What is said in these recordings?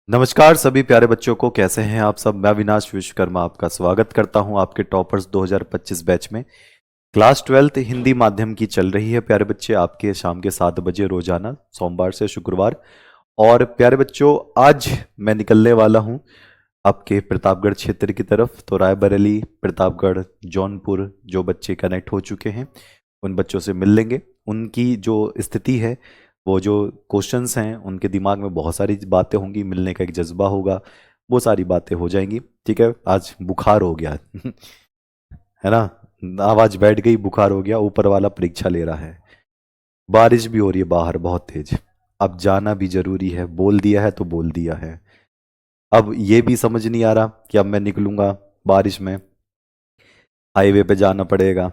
नमस्कार सभी प्यारे बच्चों को, कैसे हैं आप सब। मैं अविनाश विश्वकर्मा आपका स्वागत करता हूं आपके टॉपर्स 2025 बैच में। क्लास 12th हिंदी माध्यम की चल रही है प्यारे बच्चे, आपके शाम के 7 बजे रोजाना, सोमवार से शुक्रवार। और प्यारे बच्चों, आज मैं निकलने वाला हूं आपके प्रतापगढ़ क्षेत्र की तरफ। तो रायबरेली, प्रतापगढ़, जौनपुर जो बच्चे कनेक्ट हो चुके हैं उन बच्चों से मिल लेंगे। उनकी जो स्थिति है, वो जो क्वेश्चंस हैं, उनके दिमाग में बहुत सारी बातें होंगी, मिलने का एक जज्बा होगा, वो सारी बातें हो जाएंगी। ठीक है, आज बुखार हो गया है ना, आवाज बैठ गई, बुखार हो गया, ऊपर वाला परीक्षा ले रहा है। बारिश भी हो रही है बाहर बहुत तेज। अब जाना भी जरूरी है, बोल दिया है तो बोल दिया है। अब ये भी समझ नहीं आ रहा कि अब मैं निकलूंगा बारिश में, हाईवे पे जाना पड़ेगा,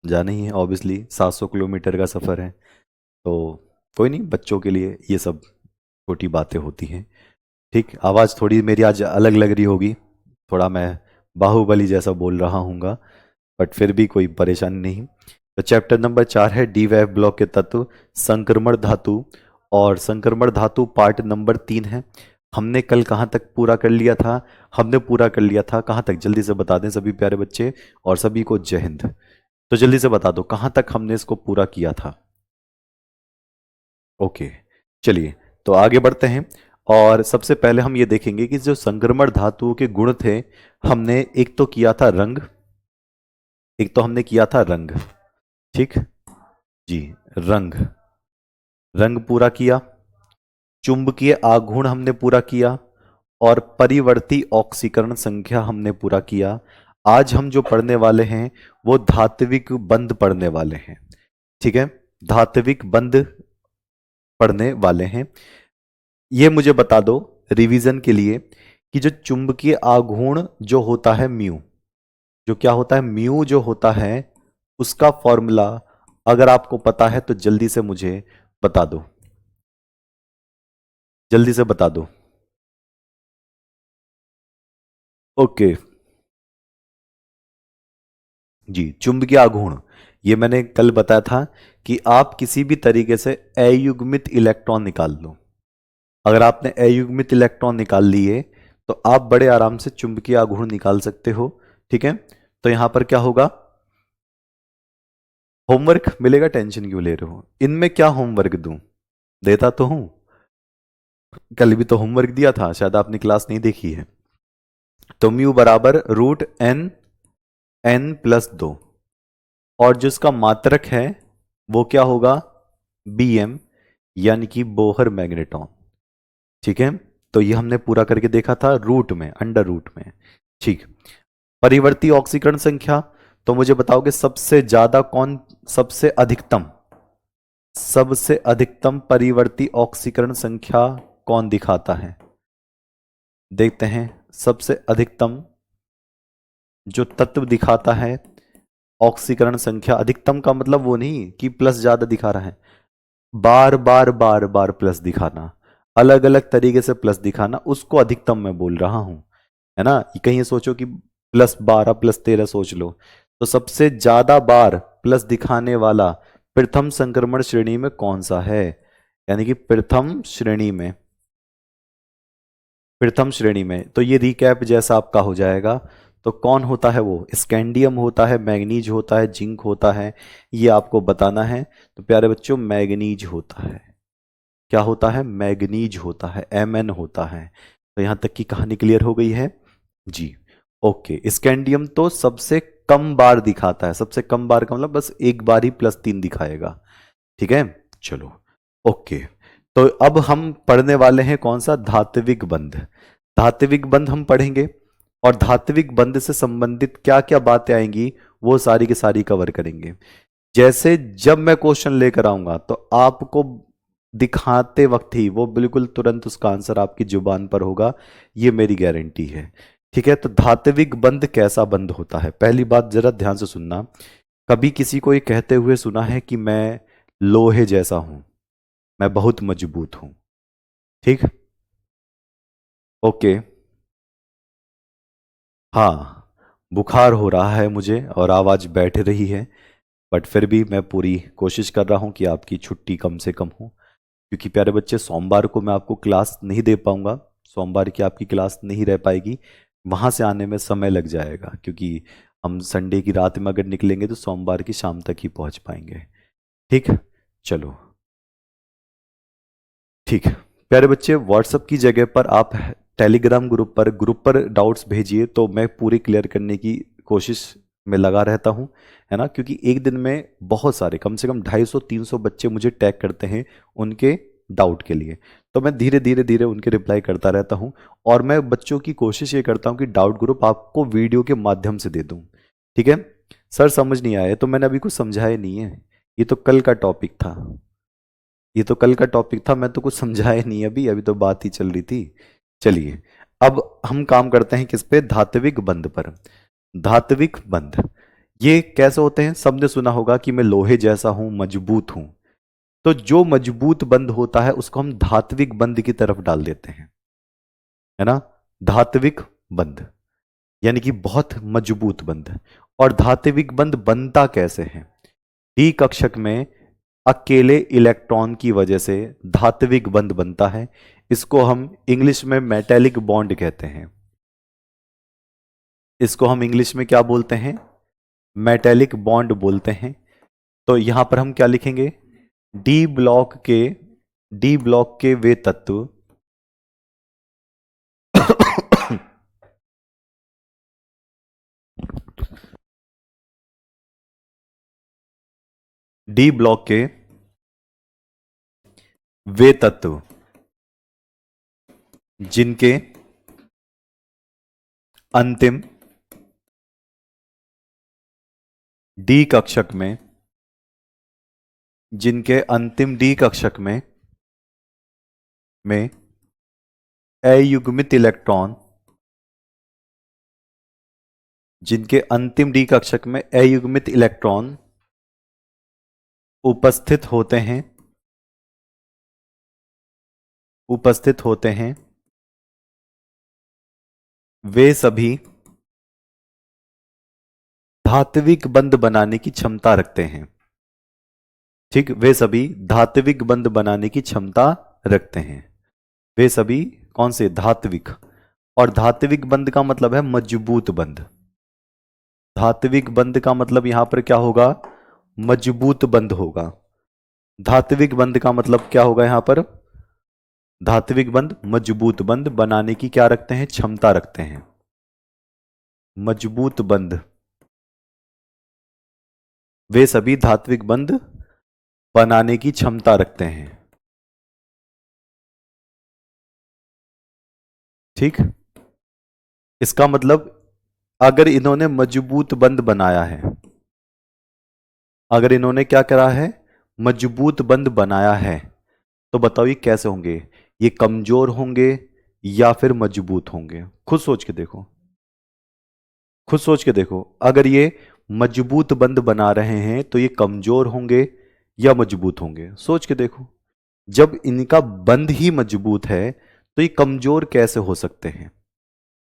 जाना ही है ऑब्वियसली, 700 किलोमीटर का सफ़र है। तो कोई नहीं, बच्चों के लिए ये सब छोटी बातें होती हैं। ठीक, आवाज़ थोड़ी मेरी आज अलग लग रही होगी, थोड़ा मैं बाहुबली जैसा बोल रहा हूँगा, बट फिर भी कोई परेशानी नहीं। तो चैप्टर नंबर 4 है डी वाइफ ब्लॉक के तत्व, संक्रमण धातु। और संक्रमण धातु पार्ट नंबर 3 है। हमने कल कहाँ तक पूरा कर लिया था? हमने पूरा कर लिया था कहाँ तक, जल्दी से बता दें सभी प्यारे बच्चे, और सभी को जय हिंद। तो जल्दी से बता दो कहाँ तक हमने इसको पूरा किया था। ओके, चलिए तो आगे बढ़ते हैं। और सबसे पहले हम ये देखेंगे कि जो संक्रमण धातुओं के गुण थे, हमने एक तो किया था रंग, एक तो हमने किया था रंग। ठीक जी, रंग, रंग पूरा किया। चुंबकीय आघूर्ण हमने पूरा किया, और परिवर्ती ऑक्सीकरण संख्या हमने पूरा किया। आज हम जो पढ़ने वाले हैं वो धात्विक बंध पढ़ने वाले हैं। ठीक है, धात्विक बंध पढ़ने वाले हैं। ये मुझे बता दो रिवीजन के लिए कि जो चुंबकीय आघूर्ण जो होता है म्यू, जो क्या होता है, म्यू जो होता है, उसका फॉर्मूला अगर आपको पता है तो जल्दी से मुझे बता दो, जल्दी से बता दो। ओके जी, चुंबकीय आघूर्ण, ये मैंने कल बताया था कि आप किसी भी तरीके से अयुग्मित इलेक्ट्रॉन निकाल लो। अगर आपने अयुग्मित इलेक्ट्रॉन निकाल लिए तो आप बड़े आराम से चुंबकीय आघूर्ण निकाल सकते हो। ठीक है, तो यहां पर क्या होगा, होमवर्क मिलेगा, टेंशन क्यों ले रहे हो, इनमें क्या होमवर्क दूं, देता तो हूं, कल भी तो होमवर्क दिया था, शायद आपने क्लास नहीं देखी है। तो म्यू बराबर रूट एन, एन प्लस 2, और जो इसका मात्रक है वो क्या होगा, बी एम, यानी कि बोहर मैग्नेटॉन। ठीक है, तो ये हमने पूरा करके देखा था रूट में, अंडर रूट में। ठीक, परिवर्ती ऑक्सीकरण संख्या, तो मुझे बताओगे सबसे ज्यादा कौन, सबसे अधिकतम, सबसे अधिकतम परिवर्ती ऑक्सीकरण संख्या कौन दिखाता है, देखते हैं। सबसे अधिकतम जो तत्व दिखाता है ऑक्सीकरण संख्या, अधिकतम का मतलब वो नहीं कि प्लस ज्यादा दिखा रहा है, बार बार बार बार प्लस दिखाना, अलग अलग तरीके से प्लस दिखाना, उसको अधिकतम मैं बोल रहा हूं, है ना। कहीं ये सोचो कि +12 +13 सोच लो, तो सबसे ज्यादा बार प्लस दिखाने वाला प्रथम संक्रमण श्रेणी में कौन सा है, यानी कि प्रथम श्रेणी में, प्रथम श्रेणी में, तो ये रिकैप जैसा आपका हो जाएगा। तो कौन होता है वो, स्कैंडियम होता है, मैग्नीज होता है, जिंक होता है, ये आपको बताना है। तो प्यारे बच्चों, मैग्नीज होता है, क्या होता है, मैग्नीज होता है, Mn होता है। तो यहां तक की कहानी क्लियर हो गई है जी। ओके, स्कैंडियम तो सबसे कम बार दिखाता है, सबसे कम बार का मतलब बस एक बार ही +3 दिखाएगा। ठीक है, चलो ओके। तो अब हम पढ़ने वाले हैं कौन सा, धात्विक बंध। धात्विक बंध हम पढ़ेंगे, और धात्विक बंध से संबंधित क्या क्या बातें आएंगी वो सारी की सारी कवर करेंगे। जैसे जब मैं क्वेश्चन लेकर आऊंगा तो आपको दिखाते वक्त ही वो बिल्कुल तुरंत उसका आंसर आपकी जुबान पर होगा, ये मेरी गारंटी है। ठीक है, तो धात्विक बंध कैसा बंध होता है, पहली बात जरा ध्यान से सुनना। कभी किसी को ये कहते हुए सुना है कि मैं लोहे जैसा हूं, मैं बहुत मजबूत हूं? ठीक, ओके, हाँ, बुखार हो रहा है मुझे और आवाज बैठ रही है, बट फिर भी मैं पूरी कोशिश कर रहा हूं कि आपकी छुट्टी कम से कम हो, क्योंकि प्यारे बच्चे सोमवार को मैं आपको क्लास नहीं दे पाऊंगा। सोमवार की आपकी क्लास नहीं रह पाएगी, वहाँ से आने में समय लग जाएगा, क्योंकि हम संडे की रात में अगर निकलेंगे तो सोमवार की शाम तक ही पहुँच पाएंगे। ठीक, चलो ठीक है। प्यारे बच्चे, व्हाट्सएप की जगह पर आप टेलीग्राम ग्रुप पर डाउट्स भेजिए, तो मैं पूरी क्लियर करने की कोशिश में लगा रहता हूं, है ना, क्योंकि एक दिन में बहुत सारे, कम से कम 250-300 बच्चे मुझे टैग करते हैं उनके डाउट के लिए, तो मैं धीरे धीरे धीरे उनके रिप्लाई करता रहता हूं। और मैं बच्चों की कोशिश ये करता हूं कि डाउट ग्रुप आपको वीडियो के माध्यम से दे दूं। ठीक है सर, समझ नहीं आया तो मैंने अभी कुछ समझाया नहीं है, ये तो कल का टॉपिक था, ये तो कल का टॉपिक था, मैं तो कुछ समझाया नहीं अभी, अभी तो बात ही चल रही थी। चलिए, अब हम काम करते हैं किस पे, धात्विक बंध पर। धात्विक बंध ये कैसे होते हैं, सबने सुना होगा कि मैं लोहे जैसा हूं, मजबूत हूं, तो जो मजबूत बंध होता है उसको हम धात्विक बंध की तरफ डाल देते हैं, है ना। धात्विक बंध यानी कि बहुत मजबूत बंध। और धात्विक बंध बनता कैसे है, डी कक्षक में अकेले इलेक्ट्रॉन की वजह से धात्विक बंध बनता है। इसको हम इंग्लिश में मेटेलिक बॉन्ड कहते हैं। इसको हम इंग्लिश में क्या बोलते हैं, मेटेलिक बॉन्ड बोलते हैं। तो यहां पर हम क्या लिखेंगे, डी ब्लॉक के, डी ब्लॉक के वे तत्व डी ब्लॉक के वे तत्व जिनके अंतिम डी कक्षक में, जिनके अंतिम डी कक्षक में अयुग्मित इलेक्ट्रॉन, जिनके अंतिम डी कक्षक में अयुग्मित इलेक्ट्रॉन उपस्थित होते हैं, उपस्थित होते हैं, वे सभी धात्विक बंध बनाने की क्षमता रखते हैं। ठीक, वे सभी धात्विक बंध बनाने की क्षमता रखते हैं। वे सभी कौन से, धात्विक। और धात्विक बंध का मतलब है मजबूत बंध। धात्विक बंध का मतलब यहां पर क्या होगा, मजबूत बंध होगा। धात्विक बंध का मतलब क्या होगा यहां पर, धात्विक बंध मजबूत बंध बनाने की क्या रखते हैं, क्षमता रखते हैं। मजबूत बंध, वे सभी धात्विक बंध बनाने की क्षमता रखते हैं। ठीक, इसका मतलब अगर इन्होंने मजबूत बंध बनाया है, अगर इन्होंने क्या करा है, मजबूत बंध बनाया है, तो बताओ ये कैसे होंगे, ये कमजोर होंगे या फिर मजबूत होंगे, खुद सोच के देखो, खुद सोच के देखो। अगर ये मजबूत बंध बना रहे हैं तो ये कमजोर होंगे या मजबूत होंगे, सोच के देखो। जब इनका बंध ही मजबूत है तो ये कमजोर कैसे हो सकते हैं,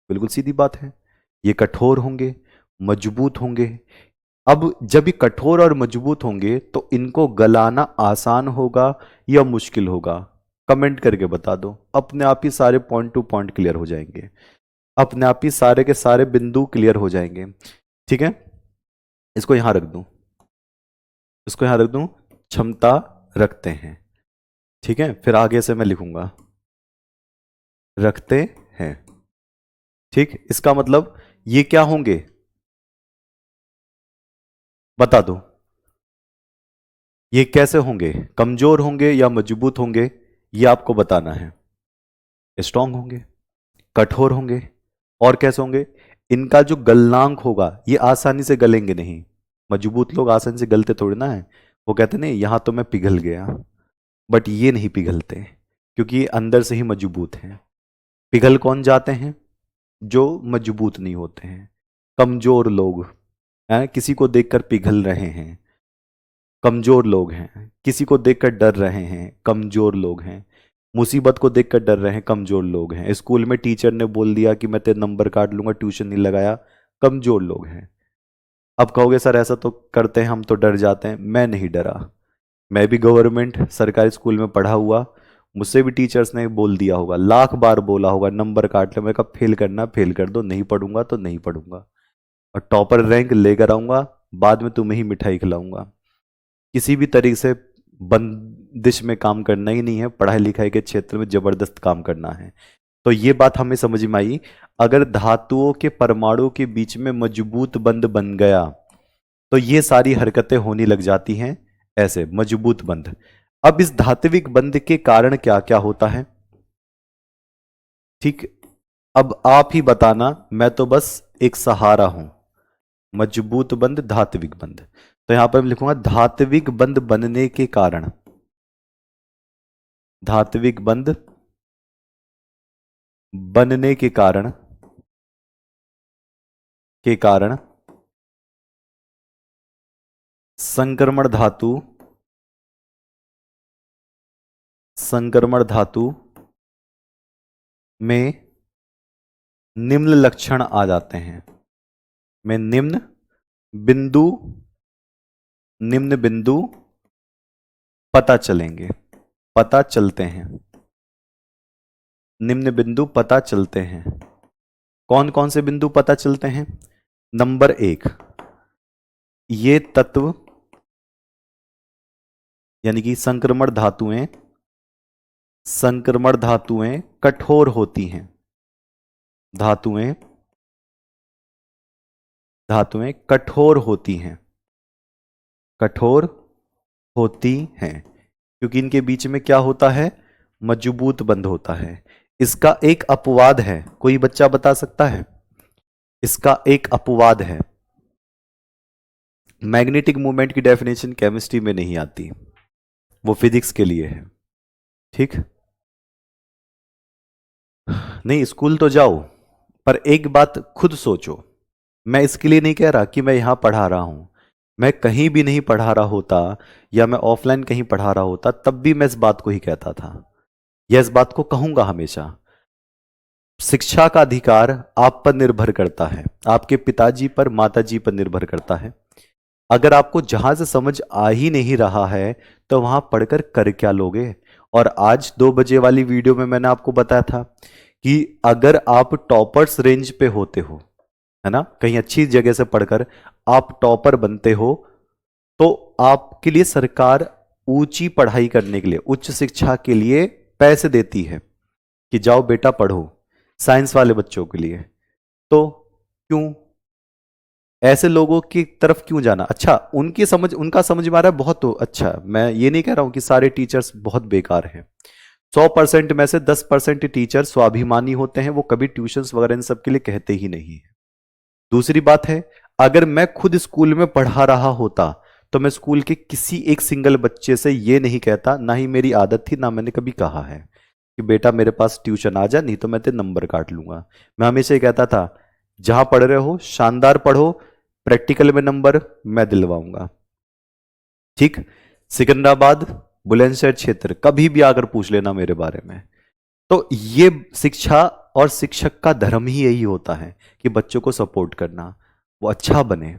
बिल्कुल सीधी बात है। ये कठोर होंगे, मजबूत होंगे। अब जब ये कठोर और मजबूत होंगे तो इनको गलाना आसान होगा या मुश्किल होगा, कमेंट करके बता दो, अपने आप ही सारे पॉइंट टू पॉइंट क्लियर हो जाएंगे, अपने आप ही सारे के सारे बिंदु क्लियर हो जाएंगे। ठीक है, इसको यहां रख दूं, इसको यहां रख दूं, क्षमता रखते हैं। ठीक है, फिर आगे से मैं लिखूंगा रखते हैं। ठीक, इसका मतलब ये क्या होंगे, बता दो, ये कैसे होंगे, कमजोर होंगे या मजबूत होंगे, ये आपको बताना है। स्ट्रांग होंगे, कठोर होंगे, और कैसे होंगे, इनका जो गलनांक होगा ये आसानी से गलेंगे नहीं। मजबूत लोग आसानी से गलते थोड़ी ना है, वो कहते नहीं यहां तो मैं पिघल गया, बट ये नहीं पिघलते क्योंकि ये अंदर से ही मजबूत हैं। पिघल कौन जाते हैं, जो मजबूत नहीं होते हैं, कमजोर लोग हैं, किसी को देखकर पिघल रहे हैं, कमजोर लोग हैं, किसी को देखकर डर रहे हैं, कमजोर लोग हैं, मुसीबत को देखकर डर रहे हैं, कमजोर लोग हैं, स्कूल में टीचर ने बोल दिया कि मैं तेरे नंबर काट लूंगा, ट्यूशन नहीं लगाया, कमजोर लोग हैं। अब कहोगे सर ऐसा तो करते हैं हम तो डर जाते हैं, मैं नहीं डरा, मैं भी गवर्नमेंट सरकारी स्कूल में पढ़ा हुआ, मुझसे भी टीचर्स ने बोल दिया होगा, लाख बार बोला होगा, नंबर काट ले, मैं कहा फेल करना फेल कर दो, नहीं पढ़ूंगा तो नहीं पढ़ूंगा, और टॉपर रैंक लेकर आऊंगा, बाद में तुम्हें ही मिठाई खिलाऊंगा। किसी भी तरीके से बंदिश में काम करना ही नहीं है, पढ़ाई लिखाई के क्षेत्र में जबरदस्त काम करना है। तो ये बात हमें समझ में आई। अगर धातुओं के परमाणु के बीच में मजबूत बंध बन गया तो ये सारी हरकतें होने लग जाती हैं, ऐसे मजबूत बंध। अब इस धात्विक बंध के कारण क्या क्या होता है, ठीक, अब आप ही बताना, मैं तो बस एक सहारा हूं। मजबूत बंध, धात्विक बंध, तो यहां पर मैं लिखूंगा धात्विक बंध बनने के कारण, धात्विक बंध बनने के कारण संक्रमण धातु, संक्रमण धातु में निम्न लक्षण आ जाते हैं, में बिंदु निम्न बिंदु पता चलेंगे, पता चलते हैं, निम्न बिंदु पता चलते हैं। कौन कौन से बिंदु पता चलते हैं? नंबर एक, ये तत्व यानी कि संक्रमण धातुएं कठोर होती हैं, धातुएं कठोर होती हैं, कठोर होती हैं, क्योंकि इनके बीच में क्या होता है? मजबूत बंध होता है। इसका एक अपवाद है, कोई बच्चा बता सकता है? इसका एक अपवाद है, मैग्नेटिक मूवमेंट की डेफिनेशन केमिस्ट्री में नहीं आती, वो फिजिक्स के लिए है, ठीक। नहीं, स्कूल तो जाओ, पर एक बात खुद सोचो, मैं इसके लिए नहीं कह रहा कि मैं यहां पढ़ा रहा हूं, मैं कहीं भी नहीं पढ़ा रहा होता या मैं ऑफलाइन कहीं पढ़ा रहा होता तब भी मैं इस बात को ही कहता था, या इस बात को कहूंगा हमेशा। शिक्षा का अधिकार आप पर निर्भर करता है, आपके पिताजी पर, माताजी पर निर्भर करता है। अगर आपको जहां से समझ आ ही नहीं रहा है तो वहां पढ़कर कर क्या लोगे? और आज 2 बजे वाली वीडियो में मैंने आपको बताया था कि अगर आप टॉपर्स रेंज पे होते हो, है ना, कहीं अच्छी जगह से पढ़कर आप टॉपर बनते हो, तो आपके लिए सरकार ऊंची पढ़ाई करने के लिए, उच्च शिक्षा के लिए पैसे देती है कि जाओ बेटा पढ़ो, साइंस वाले बच्चों के लिए। तो क्यों ऐसे लोगों की तरफ क्यों जाना? अच्छा, उनका समझ में आ रहा है बहुत, तो अच्छा, मैं ये नहीं कह रहा हूं कि सारे टीचर्स बहुत बेकार हैं। 100% में से 10% टीचर स्वाभिमानी होते हैं, वो कभी ट्यूशंस वगैरह इन सब के लिए कहते ही नहीं है। दूसरी बात है, अगर मैं खुद स्कूल में पढ़ा रहा होता तो मैं स्कूल के किसी एक सिंगल बच्चे से ये नहीं कहता, ना ही मेरी आदत थी, ना मैंने कभी कहा है कि बेटा मेरे पास ट्यूशन आ जा, नहीं तो मैं तेरे नंबर काट लूंगा। मैं हमेशा ही कहता था जहां पढ़ रहे हो शानदार पढ़ो, प्रैक्टिकल में नंबर मैं दिलवाऊंगा, ठीक। सिकंदराबाद, बुलंदशहर क्षेत्र, कभी भी आकर पूछ लेना मेरे बारे में। तो ये शिक्षा और शिक्षक का धर्म ही यही होता है कि बच्चों को सपोर्ट करना, वो अच्छा बने।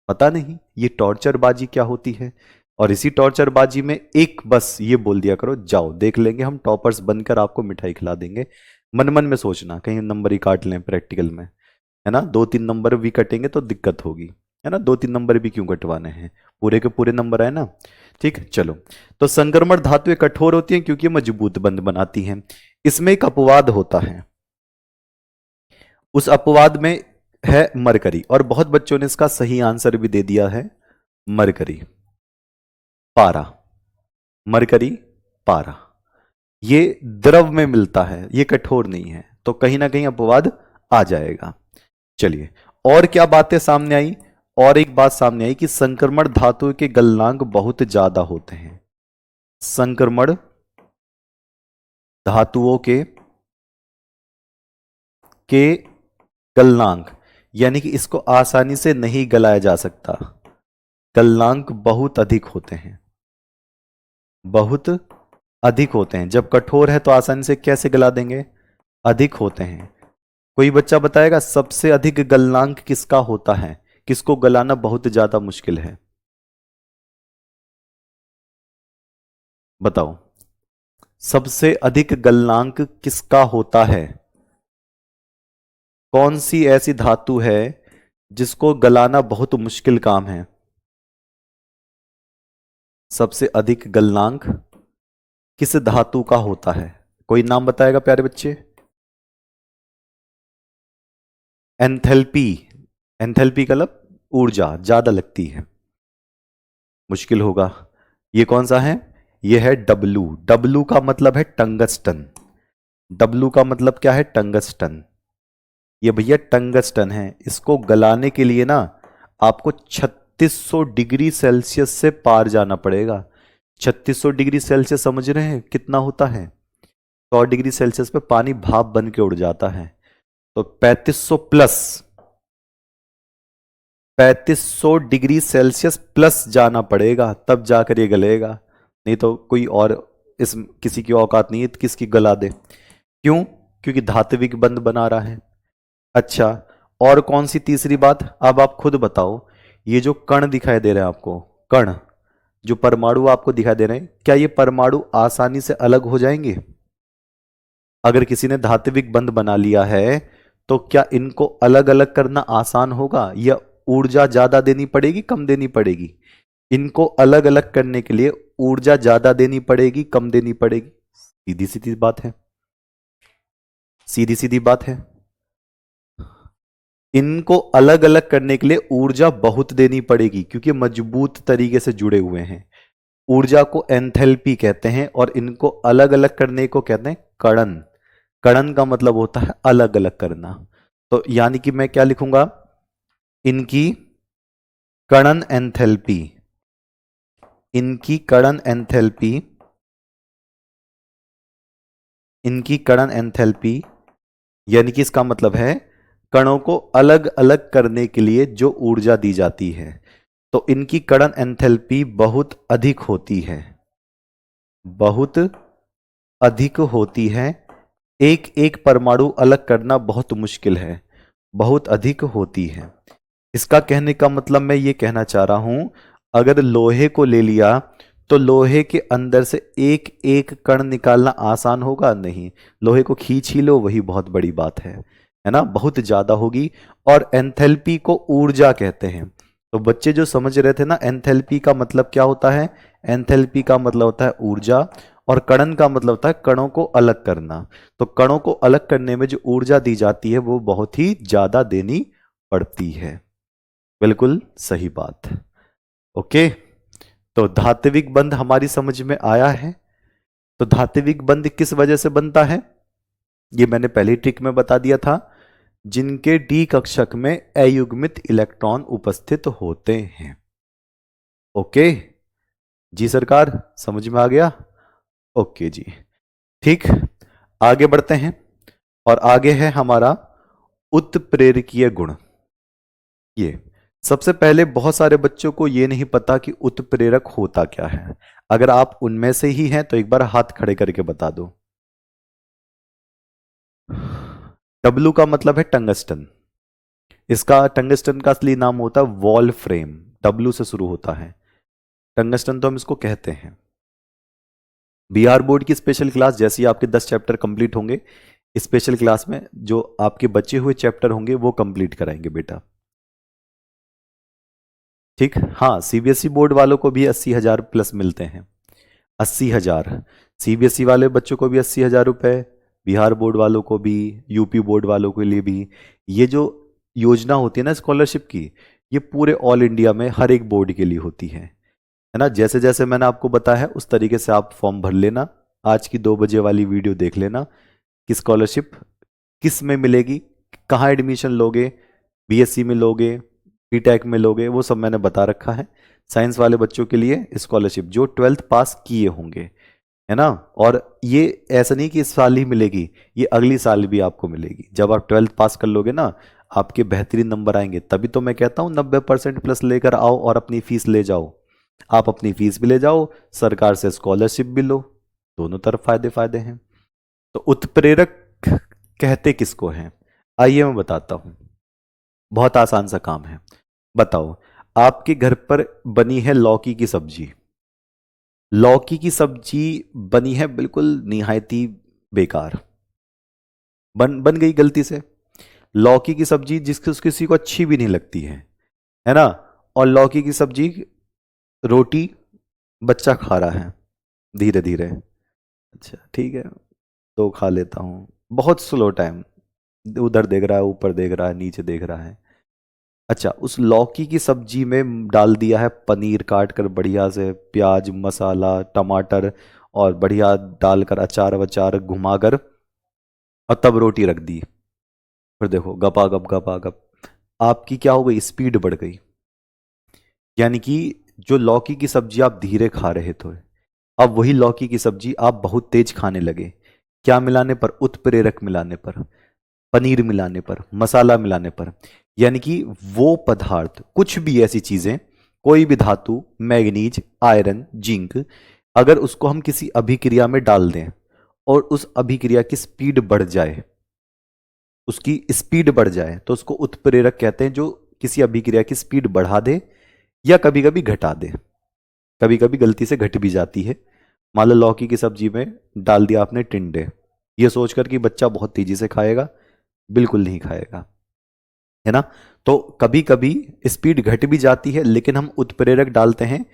पता नहीं ये टॉर्चरबाजी क्या होती है, और इसी टॉर्चरबाजी में एक बस ये बोल दिया करो, जाओ देख लेंगे हम, टॉपर्स बनकर आपको मिठाई खिला देंगे। मन मन में सोचना कहीं नंबर ही काट लें प्रैक्टिकल में, है ना, 2-3 नंबर भी कटेंगे तो दिक्कत होगी, है ना, 2-3 नंबर भी क्यों कटवाने हैं, पूरे के पूरे नंबर आए ना, ठीक। चलो, तो संक्रमण धातुएं कठोर होती हैं क्योंकि मजबूत बंध बनाती हैं। इसमें एक अपवाद होता है, उस अपवाद में है मरकरी, और बहुत बच्चों ने इसका सही आंसर भी दे दिया है, मरकरी, पारा, मरकरी, पारा। ये द्रव में मिलता है, ये कठोर नहीं है, तो कहीं ना कहीं अपवाद आ जाएगा। चलिए, और क्या बातें सामने आई? और एक बात सामने आई कि संक्रमण धातु के गलनांक बहुत ज्यादा होते हैं, संक्रमण धातुओं के गलनांक, यानी कि इसको आसानी से नहीं गलाया जा सकता, गलनांक बहुत अधिक होते हैं, बहुत अधिक होते हैं। जब कठोर है तो आसानी से कैसे गला देंगे? अधिक होते हैं। कोई बच्चा बताएगा सबसे अधिक गलनांक किसका होता है, किसको गलाना बहुत ज्यादा मुश्किल है? बताओ। सबसे अधिक गलनांक किसका होता है? कौन सी ऐसी धातु है जिसको गलाना बहुत मुश्किल काम है? सबसे अधिक गलनांक किस धातु का होता है? कोई नाम बताएगा प्यारे बच्चे? एंथैल्पी। एंथैल्पी का मतलब ऊर्जा ज्यादा लगती है, मुश्किल होगा। ये कौन सा है? ये है डब्लू। डब्लू का मतलब है टंगस्टन। डब्लू का मतलब क्या है? टंगस्टन। ये भैया टंगस्टन है। इसको गलाने के लिए ना आपको 3600 डिग्री सेल्सियस से पार जाना पड़ेगा। 3600 डिग्री सेल्सियस समझ रहे हैं कितना होता है? 100 डिग्री सेल्सियस पे पानी भाप बन के उड़ जाता है। तो 3500 प्लस, 3500 डिग्री सेल्सियस प्लस जाना पड़ेगा, तब जाकर ये गलेगा। नहीं तो कोई और इस किसी की औकात नहीं है किसकी गला दे। क्यों? क्योंकि धात्विक बंध बना रहा है। अच्छा, और कौन सी तीसरी बात? अब आप खुद बताओ। ये जो कण दिखाई दे रहे हैं आपको, कण जो परमाणु आपको दिखाई दे रहे हैं, क्या ये परमाणु आसानी से अलग हो जाएंगे? अगर किसी ने धात्विक बंध बना लिया है तो क्या इनको अलग अलग करना आसान होगा, या ऊर्जा ज्यादा देनी पड़ेगी, कम देनी पड़ेगी? इनको अलग अलग करने के लिए ऊर्जा ज्यादा देनी पड़ेगी, कम देनी पड़ेगी? सीधी सीधी बात है, सीधी सीधी बात है। इनको अलग अलग करने के लिए ऊर्जा बहुत देनी पड़ेगी, क्योंकि मजबूत तरीके से जुड़े हुए हैं। ऊर्जा को एंथैल्पी कहते हैं, और इनको अलग अलग करने को कहते हैं कड़न। कड़न का मतलब होता है अलग अलग करना। तो यानी कि मैं क्या लिखूंगा? इनकी कड़न एंथैल्पी, इनकी कड़न एंथैल्पी, इनकी कड़न एंथैल्पी, यानी कि इसका मतलब है कणों को अलग अलग करने के लिए जो ऊर्जा दी जाती है, तो इनकी कड़न एंथैल्पी बहुत अधिक होती है, बहुत अधिक होती है। एक एक परमाणु अलग करना बहुत मुश्किल है, बहुत अधिक होती है। इसका कहने का मतलब मैं ये कहना चाह रहा हूं, अगर लोहे को ले लिया तो लोहे के अंदर से एक एक कण निकालना आसान होगा? नहीं। लोहे को खींच ही लो, वही बहुत बड़ी बात है ना? बहुत ज्यादा होगी। और एंथैल्पी को ऊर्जा कहते हैं। तो बच्चे जो समझ रहे थे ना एंथैल्पी का मतलब क्या होता है, एंथैल्पी का मतलब होता है ऊर्जा, और कणन का मतलब होता है कणों को अलग करना। तो कणों को अलग करने में जो ऊर्जा दी जाती है वो बहुत ही ज्यादा देनी पड़ती है। बिल्कुल सही बात। ओके, तो धात्विक बंध हमारी समझ में आया है। तो धात्विक बंध किस वजह से बनता है? ये मैंने पहली ट्रिक में बता दिया था, जिनके डी कक्षक में अयुग्मित इलेक्ट्रॉन उपस्थित होते हैं। ओके जी सरकार, समझ में आ गया? ओके जी, ठीक। आगे बढ़ते हैं, और आगे है हमारा उत्प्रेरकीय गुण। ये सबसे पहले बहुत सारे बच्चों को ये नहीं पता कि उत्प्रेरक होता क्या है। अगर आप उनमें से ही हैं तो एक बार हाथ खड़े करके बता दो। डब्लू का मतलब है टंगस्टन। इसका टंगस्टन का असली नाम होता है वॉल फ्रेम। डब्लू से शुरू होता है, टंगस्टन तो हम इसको कहते हैं। बिहार बोर्ड की स्पेशल क्लास जैसे ही आपके 10 चैप्टर कंप्लीट होंगे, स्पेशल क्लास में जो आपके बचे हुए चैप्टर होंगे वो कंप्लीट कराएंगे बेटा। ठीक, हाँ सीबीएसई बोर्ड वालों को भी 80,000 प्लस मिलते हैं। 80,000 सीबीएसई वाले बच्चों को भी 80,000 रुपए, बिहार बोर्ड वालों को भी, यूपी बोर्ड वालों के लिए भी। ये जो योजना होती है ना स्कॉलरशिप की, ये पूरे ऑल इंडिया में हर एक बोर्ड के लिए होती है ना? जैसे जैसे मैंने आपको बताया है उस तरीके से आप फॉर्म भर लेना। आज की 2 बजे वाली वीडियो देख लेना कि स्कॉलरशिप किस में मिलेगी, कहाँ एडमिशन लोगे, बीएससी में लोगे, बीटेक में लोगे, वो सब मैंने बता रखा है। साइंस वाले बच्चों के लिए स्कॉलरशिप जो 12th पास किए होंगे, है ना? और ये ऐसा नहीं कि इस साल ही मिलेगी, ये अगली साल भी आपको मिलेगी। जब आप 12th पास कर लोगे ना, आपके बेहतरीन नंबर आएंगे, तभी तो मैं कहता हूँ 90% प्लस लेकर आओ और अपनी फीस ले जाओ। आप अपनी फीस भी ले जाओ, सरकार से स्कॉलरशिप भी लो, दोनों तरफ फायदे फायदे हैं। तो उत्प्रेरक कहते किसको हैं? आइए मैं बताता हूं, बहुत आसान सा काम है। बताओ, आपके घर पर बनी है लौकी की सब्जी, लौकी की सब्जी बनी है बिल्कुल निहायती बेकार, बन बन गई गलती से। लौकी की सब्जी जिसको किसी को अच्छी भी नहीं लगती है ना। और लौकी की सब्जी रोटी बच्चा खा रहा है धीरे धीरे। अच्छा ठीक है, तो खा लेता हूँ। बहुत स्लो टाइम, उधर देख रहा है, ऊपर देख रहा है, नीचे देख रहा है। अच्छा, उस लौकी की सब्जी में डाल दिया है पनीर काट कर बढ़िया से, प्याज मसाला टमाटर और बढ़िया डालकर अचार वचार घुमाकर, और तब रोटी रख दी। फिर देखो गपा गप गपा गप, आपकी क्या हो गई, स्पीड बढ़ गई। यानी कि जो लौकी की सब्जी आप धीरे खा रहे थे, अब वही लौकी की सब्जी आप बहुत तेज खाने लगे। क्या मिलाने पर, उत्प्रेरक मिलाने पर, पनीर मिलाने पर, मसाला मिलाने पर। यानी कि वो पदार्थ, कुछ भी ऐसी चीजें, कोई भी धातु, मैग्नीज, आयरन, जिंक, अगर उसको हम किसी अभिक्रिया में डाल दें और उस अभिक्रिया की स्पीड बढ़ जाए, उसकी स्पीड बढ़ जाए, तो उसको उत्प्रेरक कहते हैं, जो किसी अभिक्रिया की स्पीड बढ़ा दे या कभी कभी घटा दे। कभी कभी गलती से घट भी जाती है। मान लो लौकी की सब्जी में डाल दिया आपने टिंडे, ये सोचकर कि बच्चा बहुत तेजी से खाएगा, बिल्कुल नहीं खाएगा, है ना। तो कभी कभी स्पीड घट भी जाती है, लेकिन हम उत्प्रेरक डालते हैं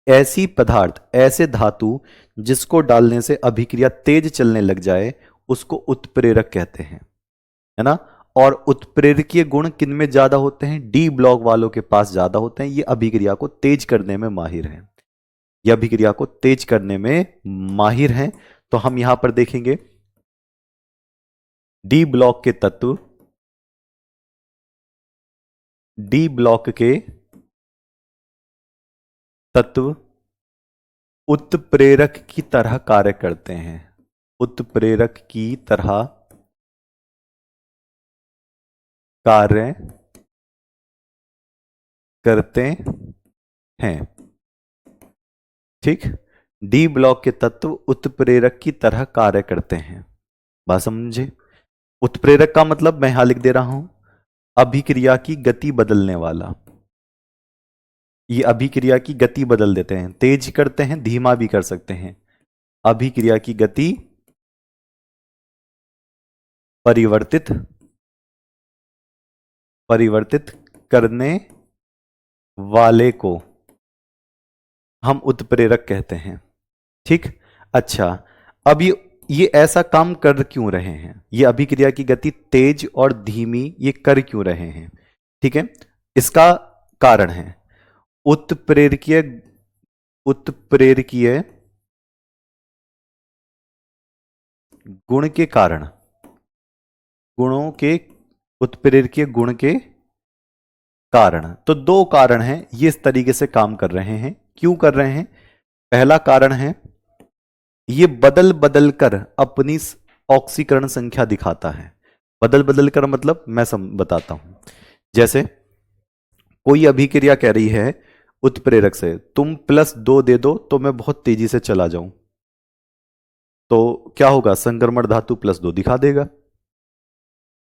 ऐसी पदार्थ, ऐसे धातु जिसको डालने से अभिक्रिया तेज चलने लग जाए, उसको उत्प्रेरक कहते हैं, है ना। और उत्प्रेरकीय गुण किन में ज्यादा होते हैं, डी ब्लॉक वालों के पास ज्यादा होते हैं। ये अभिक्रिया को तेज करने में माहिर हैं, ये अभिक्रिया को तेज करने में माहिर हैं। तो हम यहां पर देखेंगे डी ब्लॉक के तत्व, डी ब्लॉक के तत्व उत्प्रेरक की तरह कार्य करते हैं, उत्प्रेरक की तरह कार्य करते हैं। ठीक, डी ब्लॉक के तत्व उत्प्रेरक की तरह कार्य करते हैं। बात समझे। उत्प्रेरक का मतलब मैं यहां लिख दे रहा हूं, अभिक्रिया की गति बदलने वाला। ये अभिक्रिया की गति बदल देते हैं, तेज करते हैं, धीमा भी कर सकते हैं। अभिक्रिया की गति परिवर्तित परिवर्तित करने वाले को हम उत्प्रेरक कहते हैं। ठीक। अच्छा, अब ये ऐसा काम कर क्यों रहे हैं, ये अभिक्रिया की गति तेज और धीमी ये कर क्यों रहे हैं, ठीक है। इसका कारण है उत्प्रेरकीय उत्प्रेरकीय गुण के कारण, गुणों के, उत्प्रेरकीय गुण के कारण। तो दो कारण हैं, ये इस तरीके से काम कर रहे हैं। क्यों कर रहे हैं, पहला कारण है ये बदल बदल कर अपनी ऑक्सीकरण संख्या दिखाता है। बदल बदल कर मतलब मैं बताता हूं। जैसे कोई अभिक्रिया कह रही है उत्प्रेरक से, तुम +2 दे दो तो मैं बहुत तेजी से चला जाऊं, तो क्या होगा, संक्रमण धातु +2 दिखा देगा,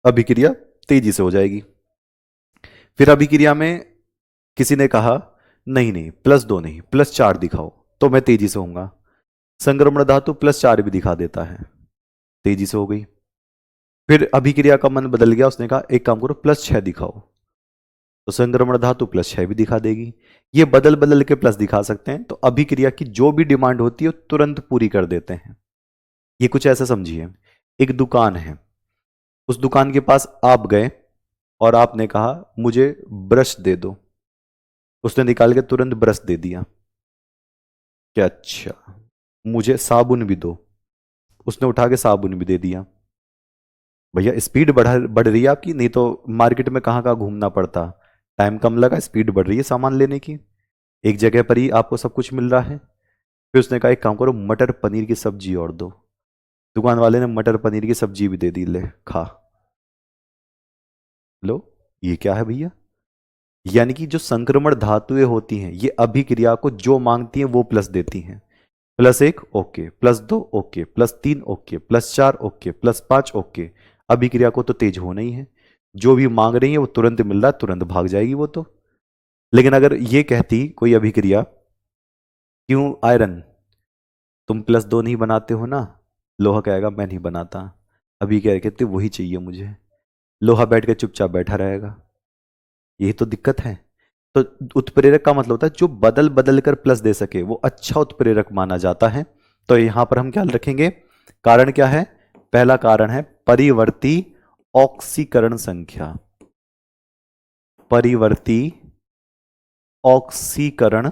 अभिक्रिया तेजी से हो जाएगी। फिर अभिक्रिया में किसी ने कहा नहीं नहीं +2 नहीं +4 दिखाओ तो मैं तेजी से होऊंगा, संक्रमण धातु +4 भी दिखा देता है, तेजी से हो गई। फिर अभिक्रिया का मन बदल गया, उसने कहा एक काम करो +6 दिखाओ, तो संक्रमण धातु +6 भी दिखा देगी। ये बदल बदल के प्लस दिखा सकते हैं, तो अभिक्रिया की जो भी डिमांड होती है तुरंत पूरी कर देते हैं। ये कुछ ऐसा समझिए, एक दुकान है, उस दुकान के पास आप गए और आपने कहा मुझे ब्रश दे दो, उसने निकाल के तुरंत ब्रश दे दिया। क्या, अच्छा मुझे साबुन भी दो, उसने उठा के साबुन भी दे दिया। भैया स्पीड बढ़ रही है आपकी, नहीं तो मार्केट में कहाँ कहाँ घूमना पड़ता, टाइम कम लगा, स्पीड बढ़ रही है सामान लेने की, एक जगह पर ही आपको सब कुछ मिल रहा है। फिर उसने कहा एक काम करो मटर पनीर की सब्जी और दो, दुकान वाले ने मटर पनीर की सब्जी भी दे दी, ले खा लो। ये क्या है भैया, यानी कि जो संक्रमण धातुएं होती हैं ये अभिक्रिया को जो मांगती हैं वो प्लस देती हैं। +1 okay, +2 okay, +3 okay, +4 okay, +5 okay. अभिक्रिया को तो तेज होना ही है, जो भी मांग रही है वो तुरंत मिल रहा है, तुरंत भाग जाएगी वो तो। लेकिन अगर ये कहती कोई अभिक्रिया, क्यों आयरन, तुम +2 नहीं बनाते हो ना, लोहा कहेगा मैं नहीं बनाता। अभी क्या कहते वही चाहिए मुझे, लोहा बैठ के चुपचाप बैठा रहेगा। यही तो दिक्कत है। तो उत्प्रेरक का मतलब होता है जो बदल बदल कर प्लस दे सके, वो अच्छा उत्प्रेरक माना जाता है। तो यहां पर हम क्या रखेंगे, कारण क्या है, पहला कारण है परिवर्ती ऑक्सीकरण संख्या। परिवर्ती ऑक्सीकरण,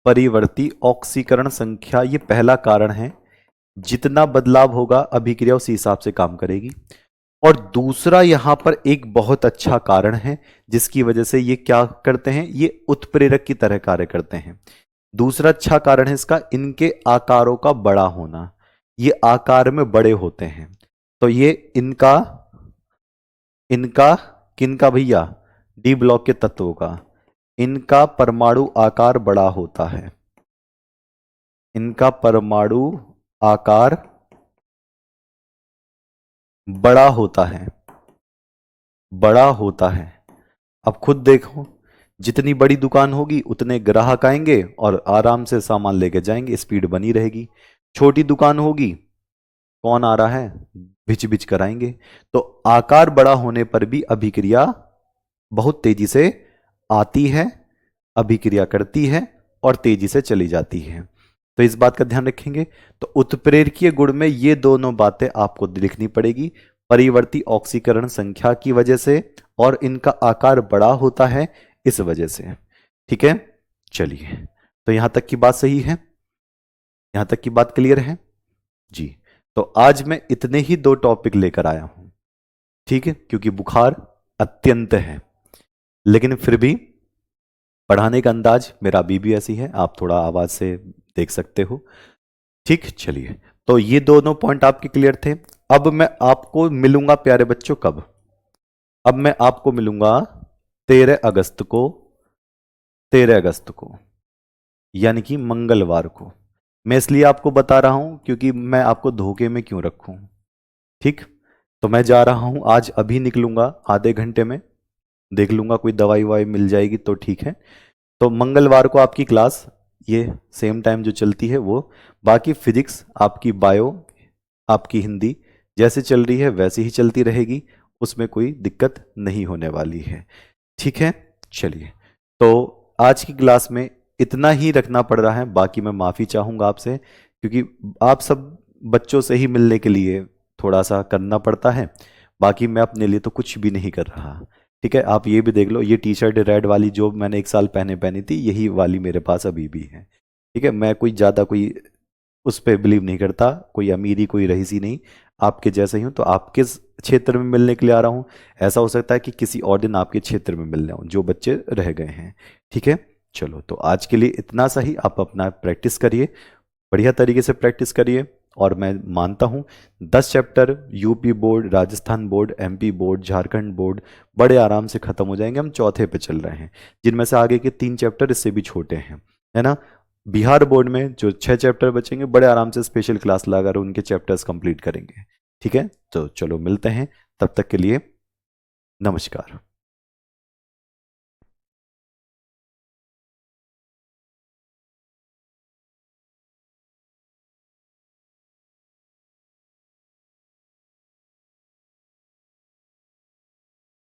परिवर्ती ऑक्सीकरण संख्या, ये पहला कारण है। जितना बदलाव होगा अभिक्रिया उसी हिसाब से काम करेगी। और दूसरा यहां पर एक बहुत अच्छा कारण है जिसकी वजह से ये क्या करते हैं, ये उत्प्रेरक की तरह कार्य करते हैं। दूसरा अच्छा कारण है इसका, इनके आकारों का बड़ा होना, ये आकार में बड़े होते हैं। तो ये इनका इनका किनका भैया, डी ब्लॉक के तत्वों का, इनका परमाणु आकार बड़ा होता है। इनका परमाणु आकार बड़ा होता है, बड़ा होता है। अब खुद देखो, जितनी बड़ी दुकान होगी उतने ग्राहक आएंगे और आराम से सामान लेके जाएंगे, स्पीड बनी रहेगी। छोटी दुकान होगी, कौन आ रहा है, भिच भिच कराएंगे। तो आकार बड़ा होने पर भी अभिक्रिया बहुत तेजी से आती है, अभिक्रिया करती है और तेजी से चली जाती है। तो इस बात का ध्यान रखेंगे। तो उत्प्रेरकीय गुण में ये दोनों बातें आपको लिखनी पड़ेगी, परिवर्ती ऑक्सीकरण संख्या की वजह से और इनका आकार बड़ा होता है इस वजह से। ठीक है, चलिए, तो यहां तक की बात सही है, यहां तक की बात क्लियर है जी। तो आज मैं इतने ही 2 टॉपिक लेकर आया हूं, ठीक है, क्योंकि बुखार अत्यंत है, लेकिन फिर भी पढ़ाने का अंदाज मेरा अभी भी ऐसी है, आप थोड़ा आवाज से देख सकते हो। ठीक, चलिए, तो ये दोनों पॉइंट आपके क्लियर थे। अब मैं आपको मिलूंगा प्यारे बच्चों कब, अब मैं आपको मिलूंगा 13 अगस्त को, 13 अगस्त को यानी कि मंगलवार को। मैं इसलिए आपको बता रहा हूं क्योंकि मैं आपको धोखे में क्यों रखूं। ठीक, तो मैं जा रहा हूं, आज अभी निकलूंगा, आधे घंटे में देख लूंगा कोई दवाई ववाई मिल जाएगी तो ठीक है। तो मंगलवार को आपकी क्लास ये सेम टाइम जो चलती है वो, बाकी फिजिक्स, आपकी बायो, आपकी हिंदी जैसे चल रही है वैसे ही चलती रहेगी, उसमें कोई दिक्कत नहीं होने वाली है। ठीक है, चलिए, तो आज की क्लास में इतना ही रखना पड़ रहा है, बाकी मैं माफ़ी चाहूँगा आपसे, क्योंकि आप सब बच्चों से ही मिलने के लिए थोड़ा सा करना पड़ता है, बाकी मैं अपने लिए तो कुछ भी नहीं कर रहा। ठीक है, आप ये भी देख लो, ये टी शर्ट रेड वाली जो मैंने 1 साल पहने पहनी थी, यही वाली मेरे पास अभी भी है। ठीक है, मैं कोई ज़्यादा कोई उस पर बिलीव नहीं करता, कोई अमीरी कोई रईसी नहीं, आपके जैसे ही हूँ। तो आपके क्षेत्र में मिलने के लिए आ रहा हूँ, ऐसा हो सकता है कि किसी और दिन आपके क्षेत्र में मिल जाऊँ जो बच्चे रह गए हैं। ठीक है, चलो, तो आज के लिए इतना सही, आप अपना प्रैक्टिस करिए, बढ़िया तरीके से प्रैक्टिस करिए। और मैं मानता हूँ 10 chapter UP board, Rajasthan board, MP board, Jharkhand board बड़े आराम से खत्म हो जाएंगे। हम चौथे पे चल रहे हैं, जिनमें से आगे के 3 चैप्टर इससे भी छोटे हैं, है ना। बिहार बोर्ड में जो 6 चैप्टर बचेंगे, बड़े आराम से स्पेशल क्लास लगाकर उनके चैप्टर्स कंप्लीट करेंगे। ठीक है, तो चलो मिलते हैं, तब तक के लिए नमस्कार।